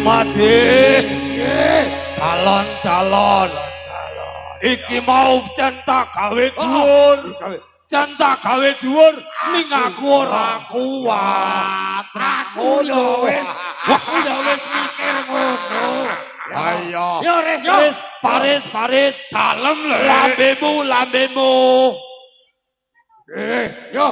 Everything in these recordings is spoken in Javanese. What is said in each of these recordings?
Mati. Calon-calon. Iki mau centak gawe dhuwur. Centak gawe dhuwur ning aku ora kuat. Aku yo wis mikir ngono. Ayo. Yo res yo. Paris dalem lambemu. Yo.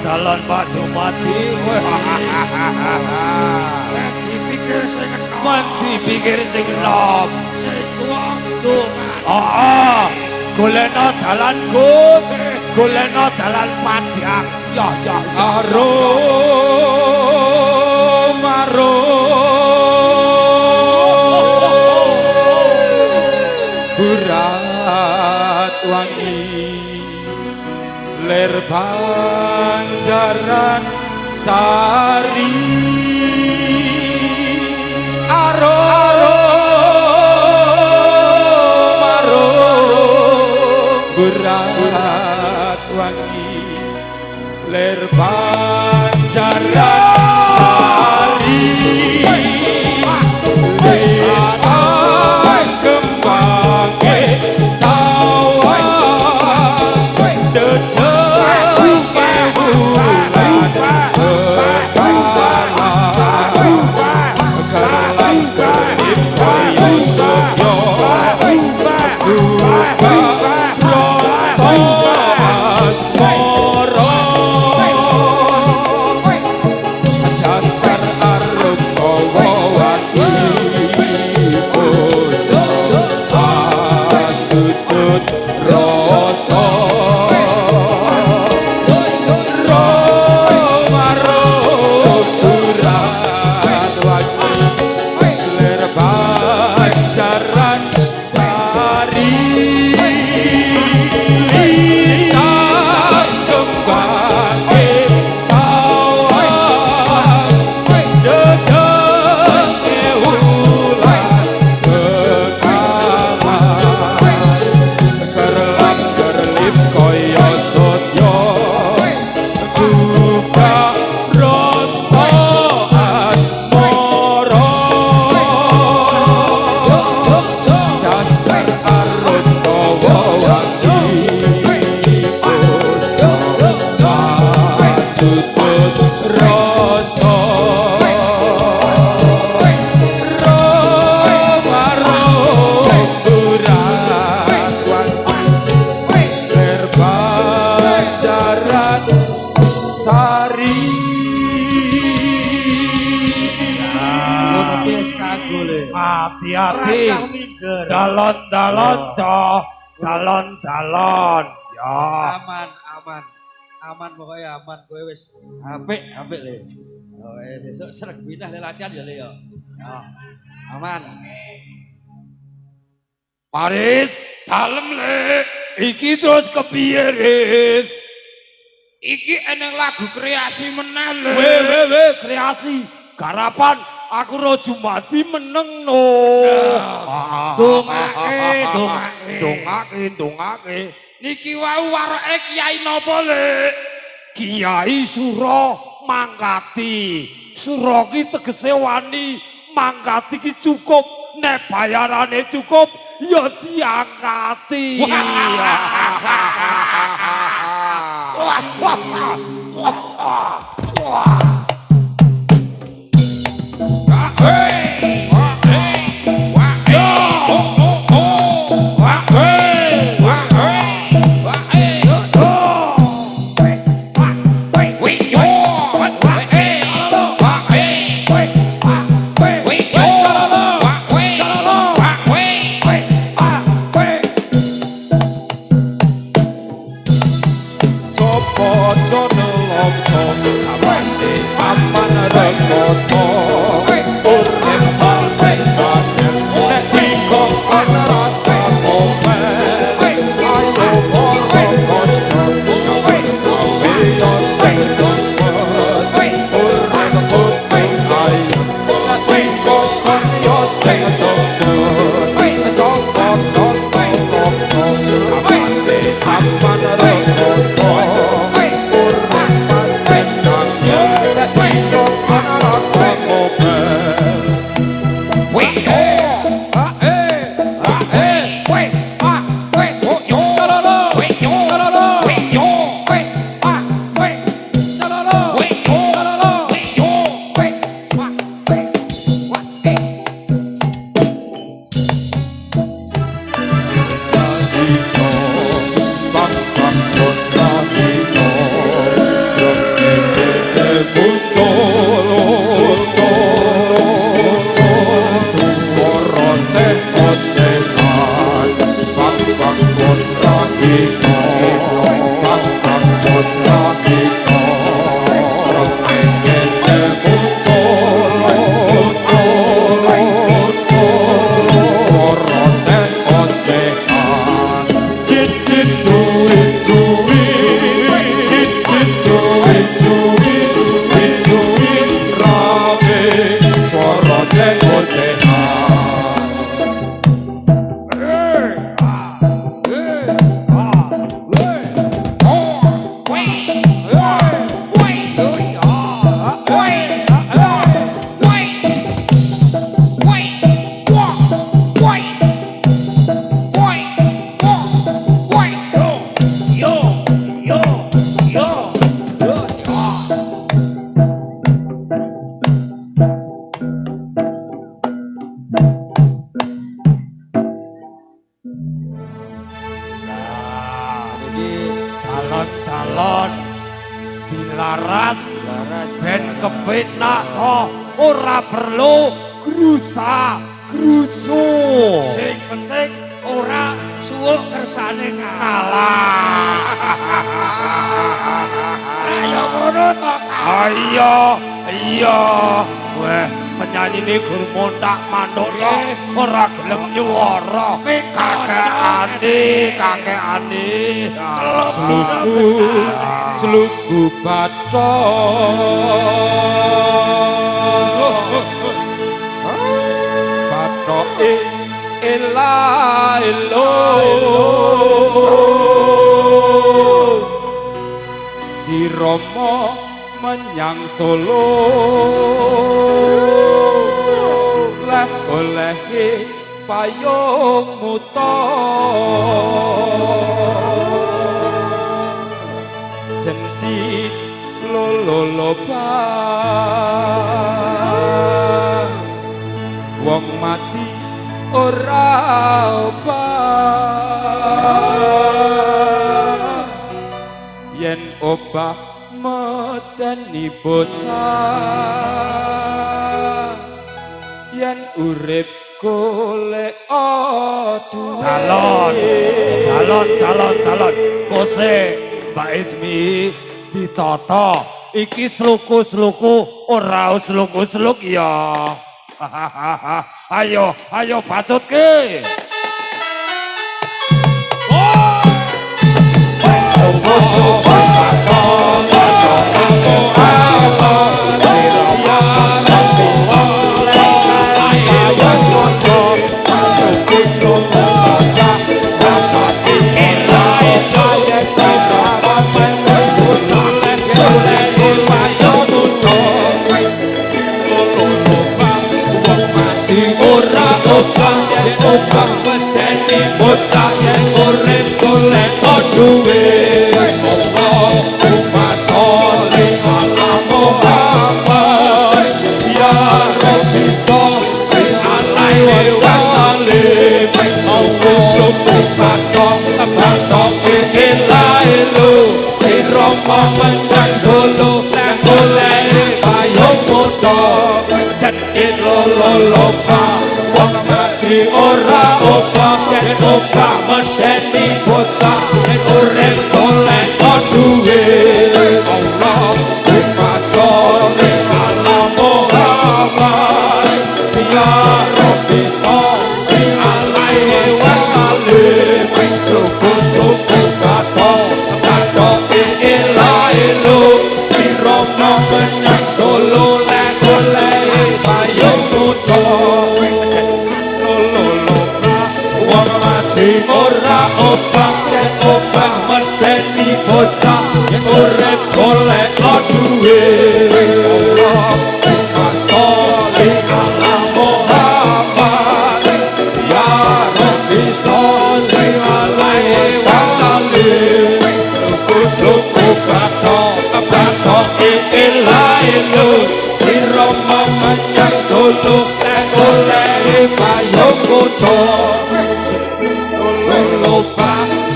Dalon Pak Jumadi. Dipikir sing enom. Sing tuwa golekno dalan Gus, golekno dalan Padang. Ya. Burat wangi ler Banjaran Sari burat wangi ler Banjaran Sari kembangke tawa hati-hati. Rasa minggir. Dalon-dalon, Cok. Dalon-dalon. Ya. Aman pokoknya aman kowe wis apik le. Oh, besok sereg pindah le latihan ya le ya. Ya. Aman. Paris, dalem le. Iki terus kepiye, Riz? Iki eneng lagu kreasi meneh lho. We, kreasi. Garapan aku ro Jumadi meneng no. Dongake. Niki wau warake Kiai napa le? Kiai Suro mangkati. Suro ki tegese wani, mangkati ki cukup. Nek bayarane cukup, ya diangkati. Dalon-dalon dilaras ben kepenak toh ora perlu grusa-grusu. Sing penting ora suwuk kersane Kalah. Ayo ngono to. Iya. Weh, penyanyi ini guru montak mandor ora gelem nyuwara. Kakekane. Sluku Batoke elo si Romo menyang Solo leh olehe payung muto senti loloba wong mati ora obah yen obah medeni bocah yen urip golek aduh Dalon kose Mbak Ismi ditata iki sluku-sluku ora sluk-sluk ya. Ayo bacutke. Obah medeni bocah yen urip golek duwe Allahumma sholli ala Muhammad ya Rabbi sholli alaihi wa sallim Allahumma sholli ilaihi sirama menyang solo nang golek payung muda jedit lolo ora obah yen obah medeni bocah yen urip golek duwe Allahumma sholli ala Muhammad ya Rabbi sholli alaihi wa sallim suku kathok ilahi sirama menyang solo nek golek payung muda ora obah yen obah medeni bocah yen urip golek duwe Allahumma sholli ala Muhammad ya Rabbi sholli alaihi wa sallim suku kathok ilahi sirama menyang solo nek golek payung muda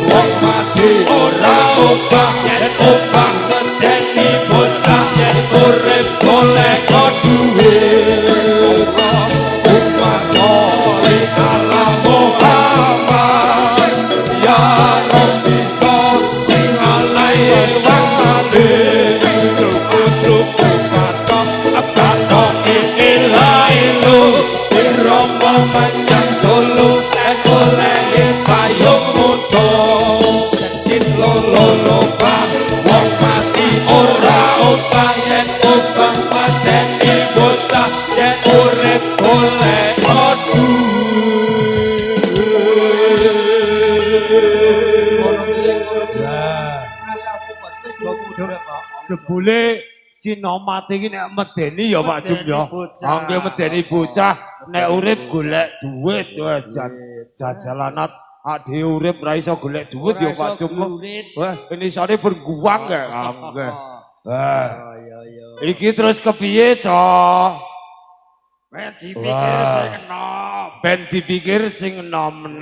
wong mati ora obah yen obah medeni bocah yen urip golek duwe Allahumma sholli ala Muhammad ya Rabbi sholli alaihi wa sallim suku kathok ilahi sirama menyang solo nek golek payung muda jedit lolo wong mati ora obah yen obah medeni bocah yen urip golek Jebule Cina mati iki nek medeni ya Pak Jum ya. Angge medeni bocah nek urip golek duit wah jajalanat ade urip ra iso golek duit ya Pak Jum. Wah ini sore berguang ya angge. Wah iki terus kepiye, Cok? Ben dipikir sing enom.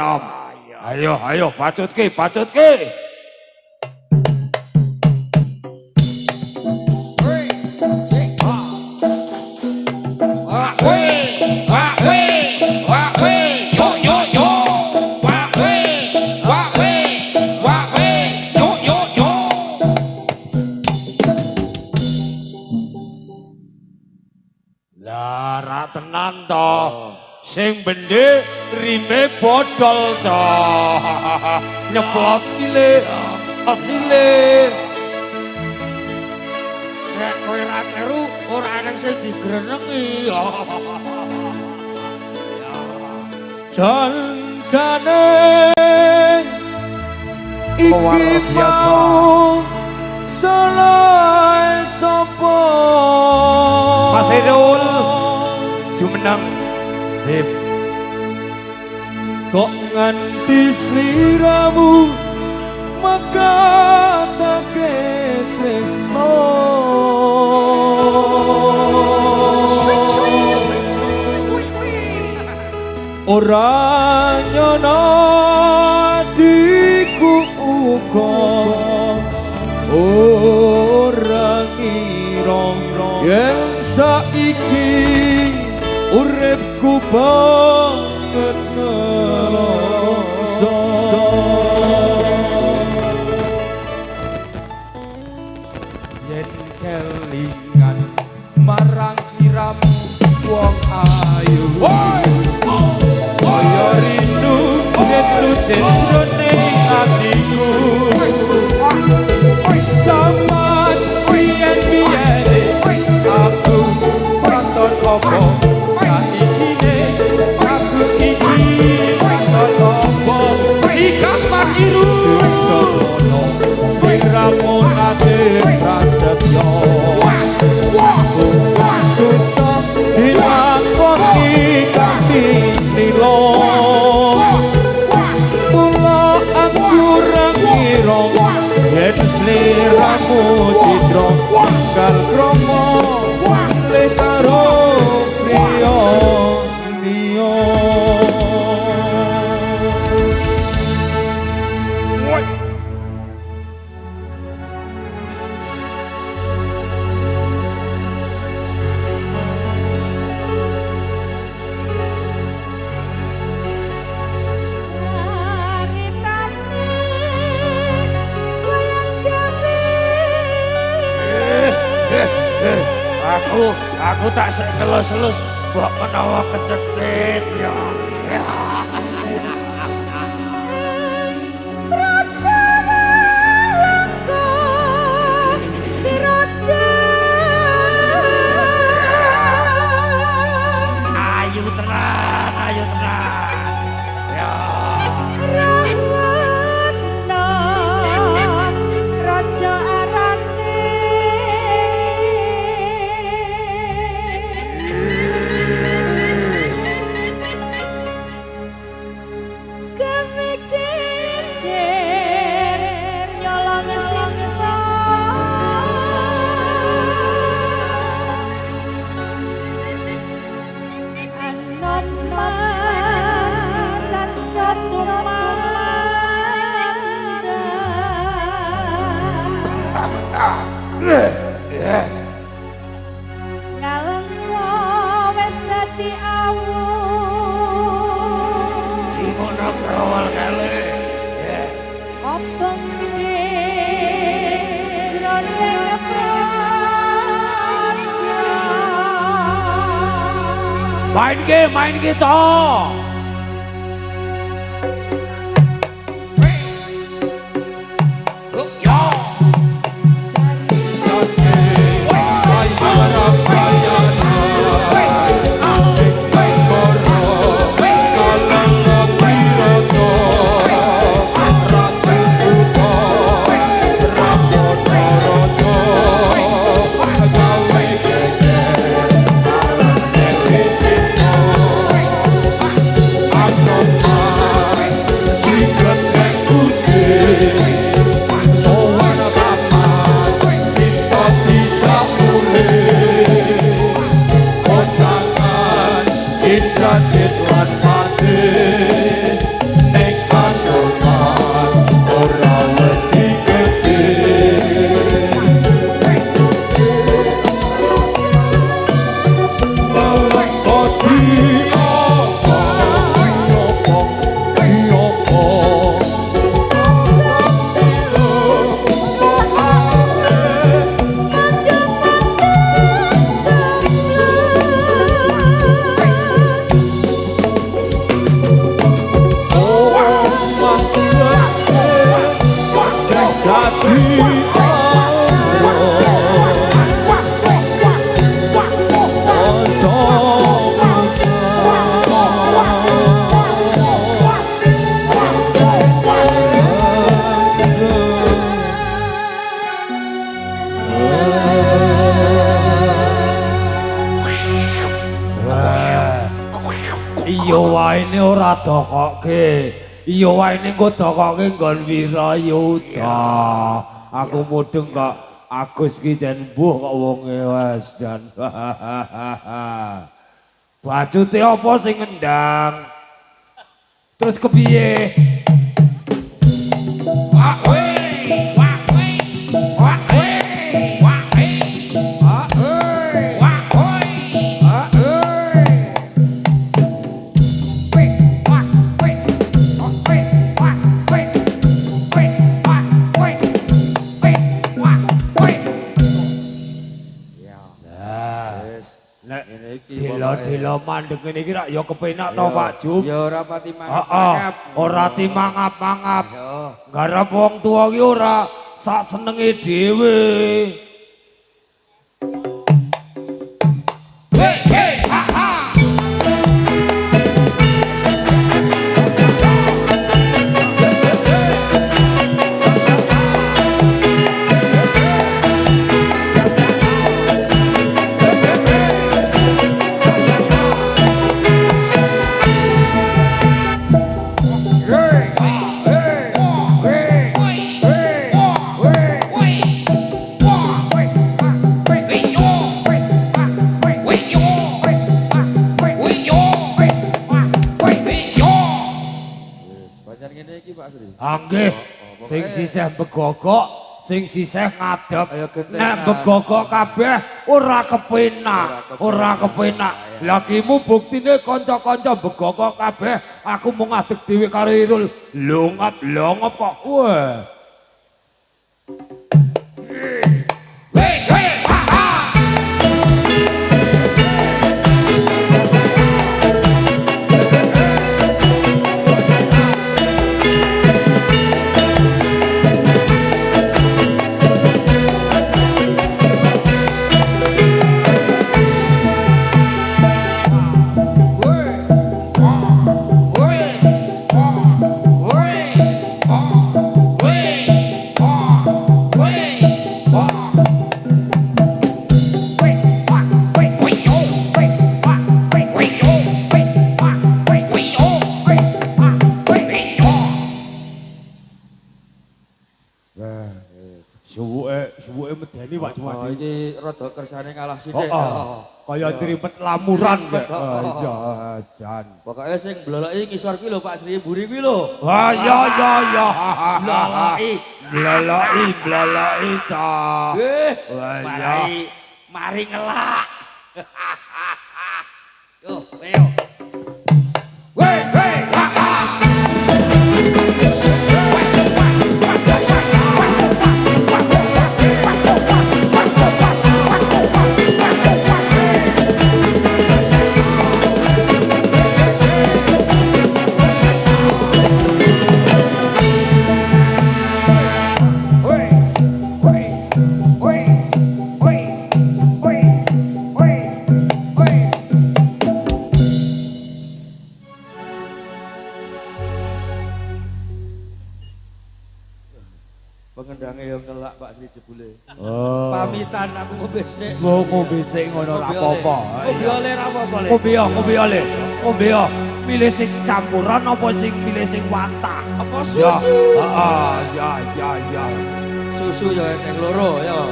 Ayo bacutke. Lara tenan to. Sing bende rime bodol to. Nyeplos kile. Asile. Nek kowe ra kleru ora ana sing digrenengi. Jancane luar biasa. Salah sapa Mas Irul jumeneng sip kok nganti sliramu makatake tresno ora nyono diku uga ora ngirong yen saiki uripku jroning atiku zaman biyen-biyene aku paton apa saikine aku iki paton apa sikap Mas Irung sono sliramu ate prasetyo susah dilakoni kanthi nilo mula aku ngira yen sliramu citra kal kromo le karo priya liya Aku tak sekelus-elus mbok menawa kecekit ya. Ayu tenan. Ya. Ngalengko wis dadi awu Simono krawal kali. obong gede jroning praja Main ke toh. Iya wae ora dokoke. Iya wae engko dokoke nggon Wirayuda. Aku mudeng kok Agus ki jan mbuh kok wonge wis jan. Bacute apa sing ngendang? Terus kepiye? Wah we, wah we, wah we, wah we, wah we, wah we, wah we. Bila mandeg ngene iki rak ya kepenak to Pak Jum. Ya ora pati Heeh, mangap-mangap. ora timangap-mangap. Ya. Garap wong tuwa ki ora sak senenge dhewe. Hey, hey, ha, ha. Banyak ngene iki Pak Sri. Nggih, sing sisih begogok, sing sisih ngadeg. Ayo gentenan. Nek begogok kabeh ora kepenak, ora kepenak. Lakimu buktine kanca-kanca begogok kabeh, aku mau ngadeg dhewe karo Irul. Longop kok. Wah. Hey, hey, ha, ha. Suwuke medeni Pak Oh, Jumadi. iki rada kersane ngalah sithik. Oh, kaya tripet lamuran kek. Iya, jan. Pokoke sing bloloki ngisor kuwi lho Pak Sri Mburi kuwi lho. Wah, ya. Bloloki. Bloloki cah. Wah, ya. Mari ngelak. Yo, ayo. Wey, wey, ha, ha. Pengendange yo ngelak Pak Sri jebule. Oh. Pamitan aku ngombe sik. Ngombe sik ngono ora apa-apa. Ngombe oleh ra apa-apa le. Ngombe yo. Milih sing campuran apa sing milih sing watah? Apa Ya. susu? Ya. Susu yo ning loro yo.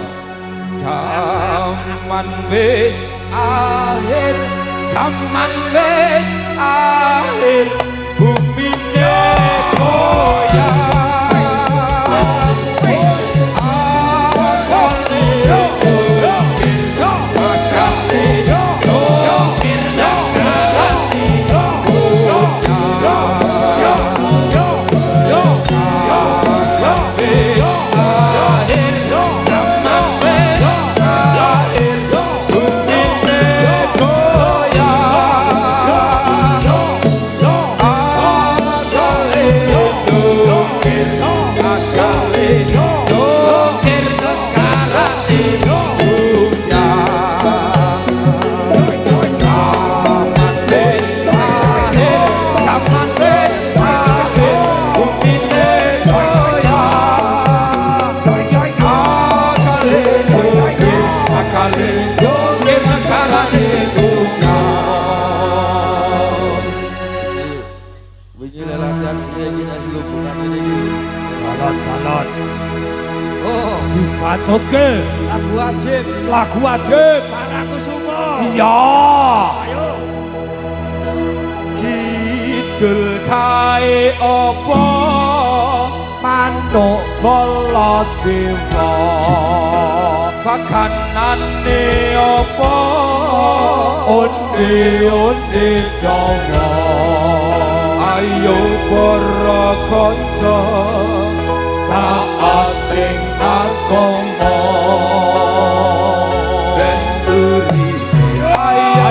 Zaman wis akhir, zaman wis akhir, bumine goyang. Wingi lelajan iki nasi hubungan ini iki. Balon. Oh, Dibacotke lagu wajib. Panaku sumo. Iya. Ayo. Kidul kae apa Manuk Baladewa. pakanane apa Onde Jawa. ayo para kanca Taat ing agama. ben buri ayo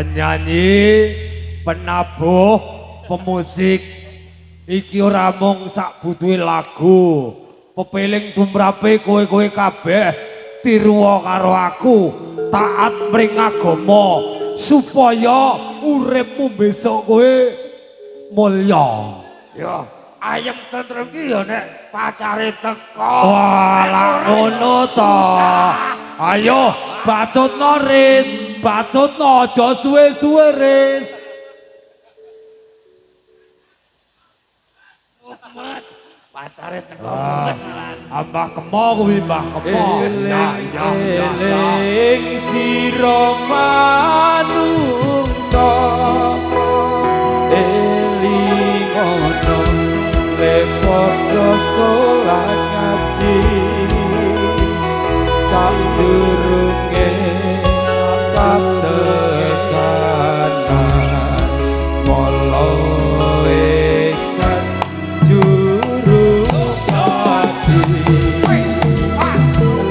penyanyi, penabuh, pemusik iki ora mung sak butuhe lagu. Pepeling tumrape kowe-kowe kabeh tiruwa karo aku, taat mring agama supaya uripmu besok kowe mulya. Ya, ayem tentrem ki ya nek pacare teko. Wah, lah ngono to. Ayo bacutno Riz, bacutno aja suwe-suwe Riz. Pacare teko. Mbah Kemo kuwi Mbah Kemo. Eling sira manungsa elingono lepodo salat ngaji sadurunge patekanan molo ekan juru hati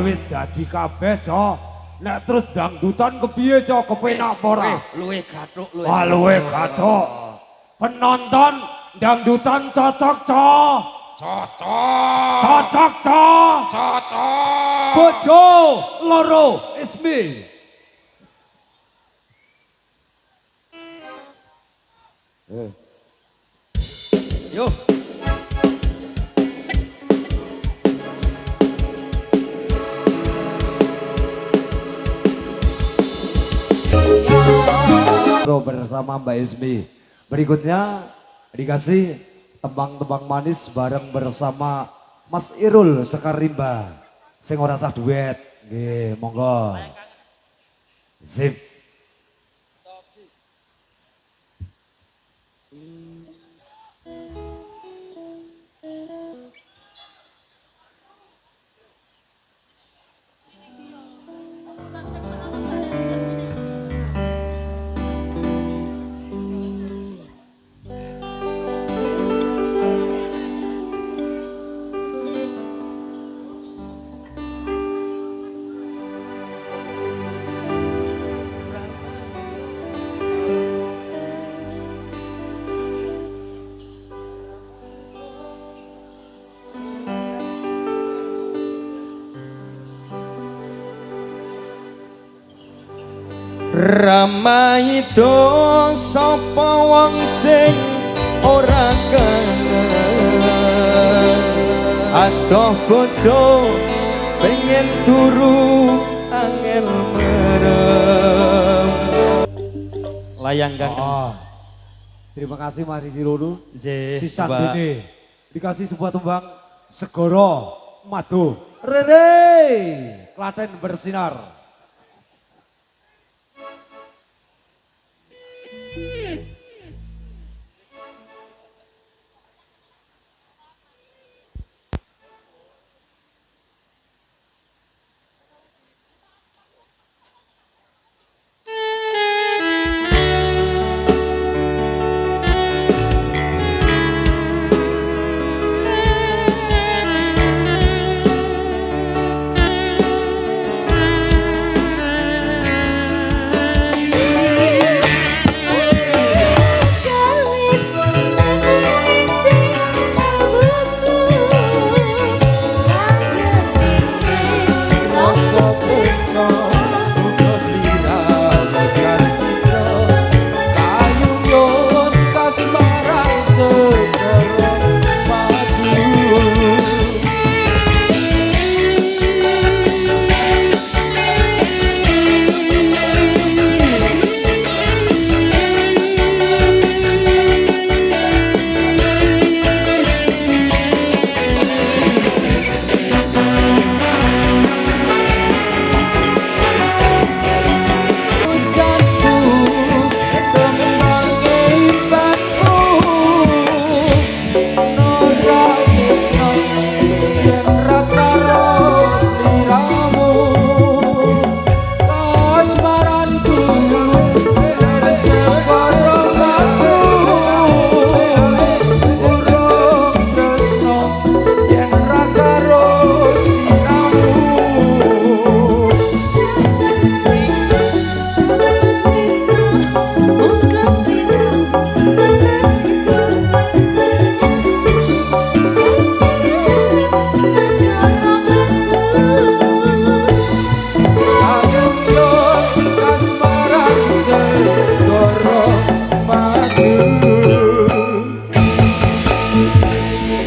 wis dadi kabeh, Cok. Nek terus dangdutan kepiye, Cok? Kepenak apa ora? Luwe gathuk, Wah, luwe gathuk. Penonton dangdutan cocok, Cok. Cocok. Cocok, Cok. Cocok. Bojo loro Ismi. Yo. Bersama Mbak Ismi. Berikutnya dikasih tembang-tembang manis bareng bersama Mas Irul Sekarimba. Sing ora sah duet. Nggih, monggo. Zip. Ramai itu sapa wong sing ora kenal atoh bojo pengen turu angel merem layang kang. Terima kasih Mari Dirono. Nggih, Sisa Mbak. dene dikasih sebuah tembang Segoro Madu. Rere Klaten bersinar.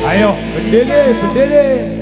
Ayo, bendele.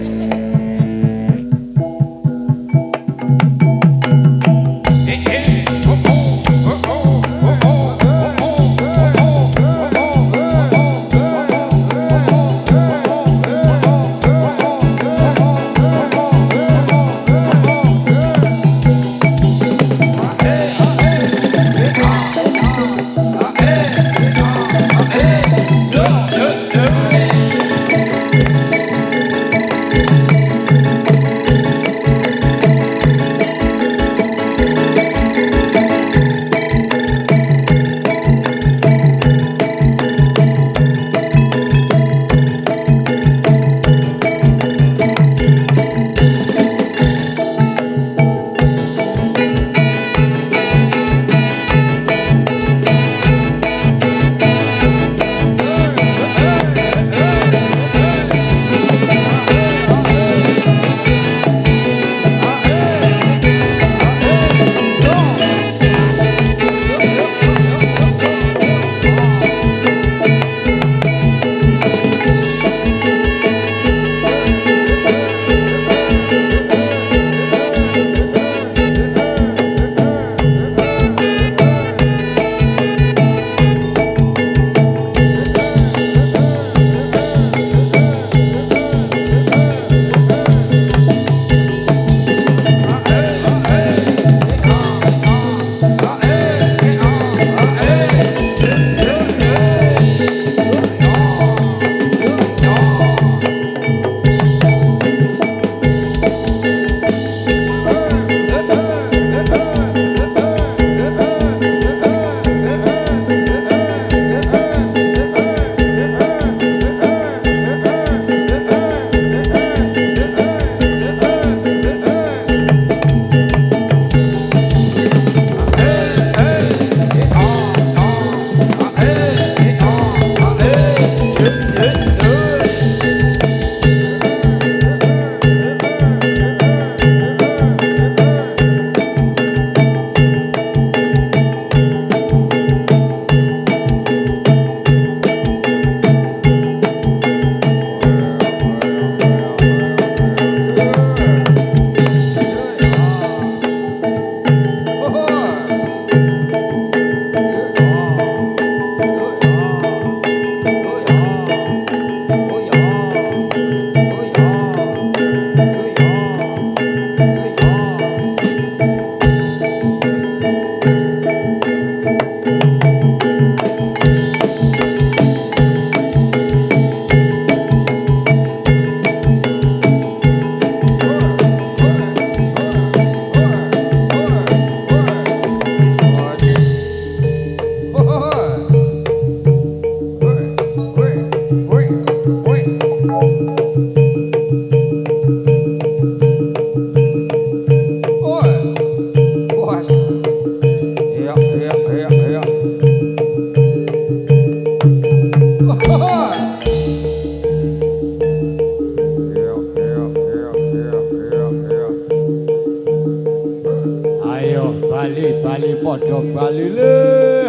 Bali podo Bali le.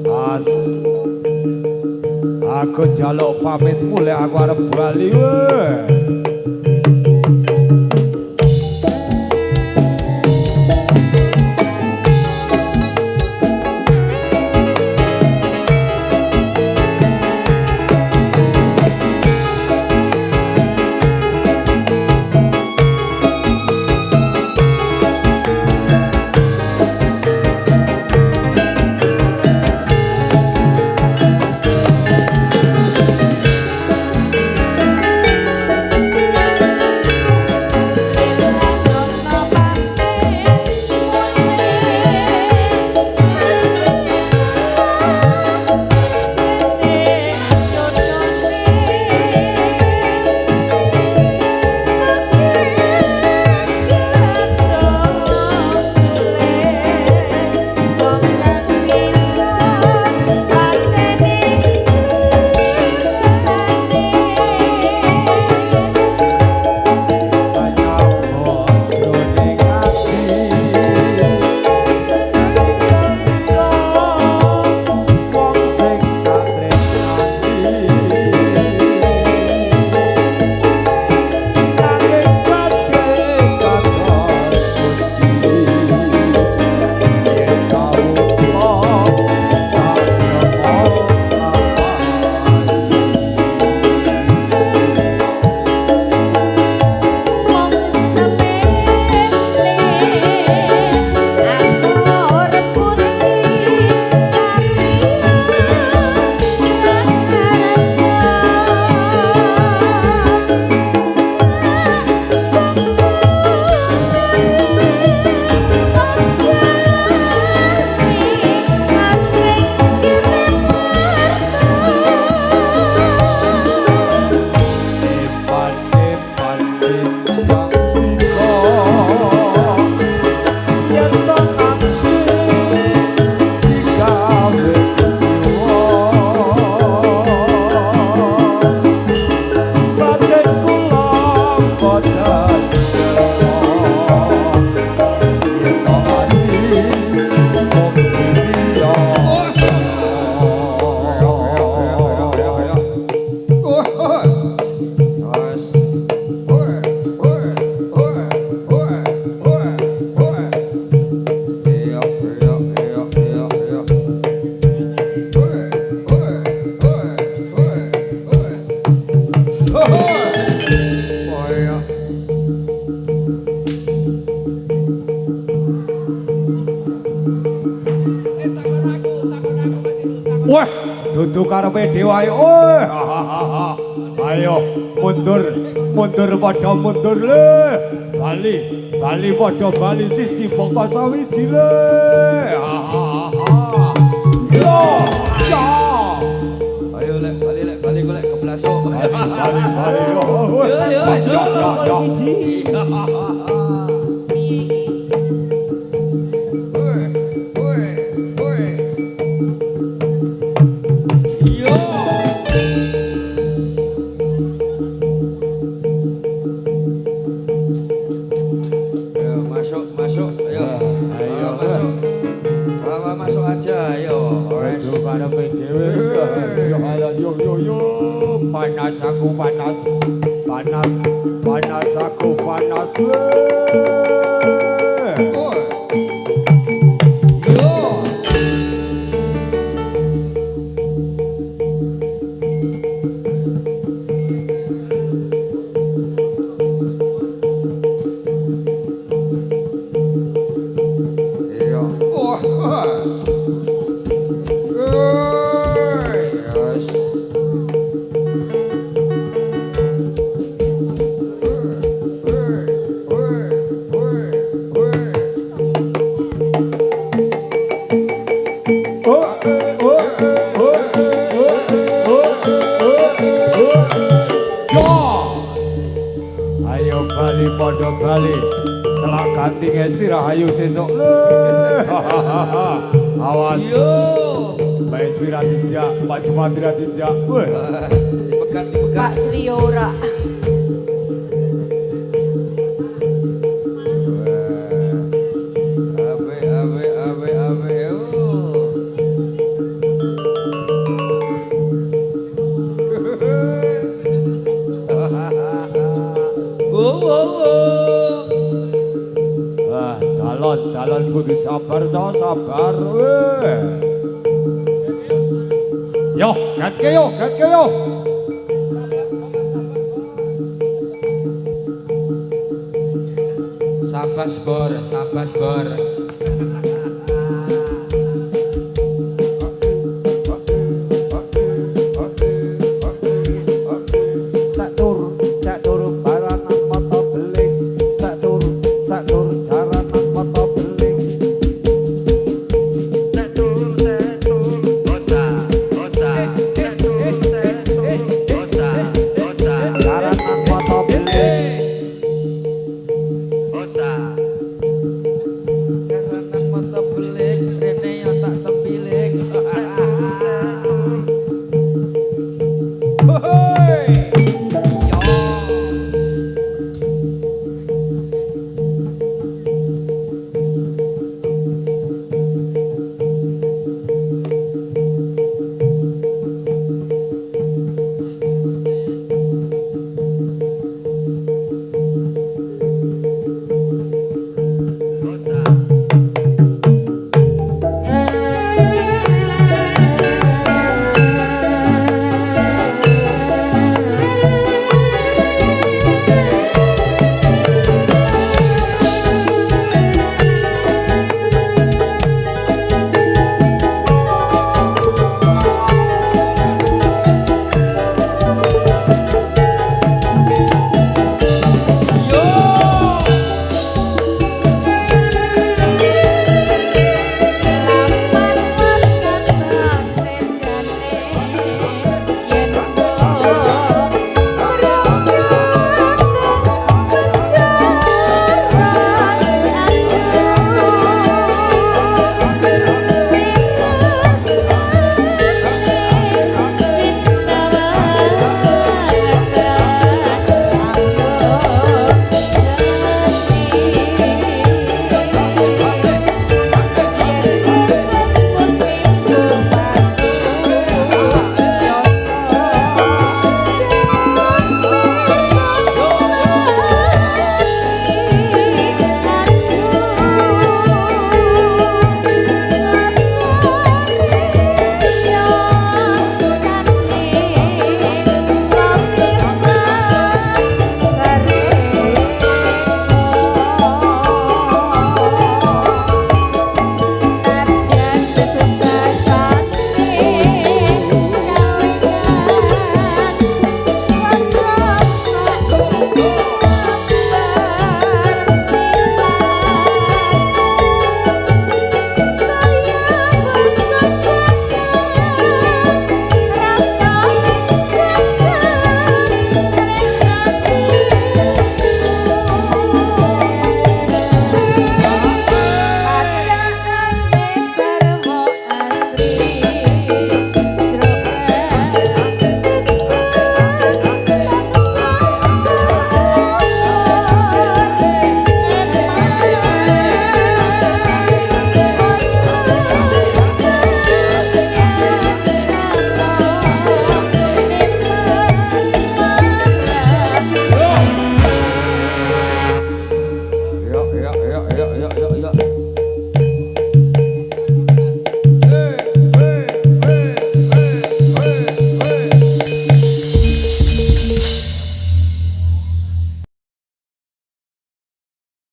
As. Aku jaluk pamit mulai aku arep Bali we. Wah, duduk karepe dhewe ayo. Oi. Ayo mundur, mundur padha mundur le. Bali, bali padha bali siji mongko sawiji le. Yo, yo. Ayo lek, bali golek keblasok. Bali. Yo. Masuk, ayo. Ayo masuk. Bawa masuk aja, ayo. Duduk karepe dhewe. Yo. Panas aku panas. Panas aku panas. Ayo bali padha bali. Selak ganti ngesti rahayu sesuk. Awas. Yo. Mbak Ismira dijak, Pak Jumatira dijak. Dipegat. Pak Sri ora. Awe. Wah, calon kudu sabar toh, sabar. Yo, gatke yo. Sabas bor.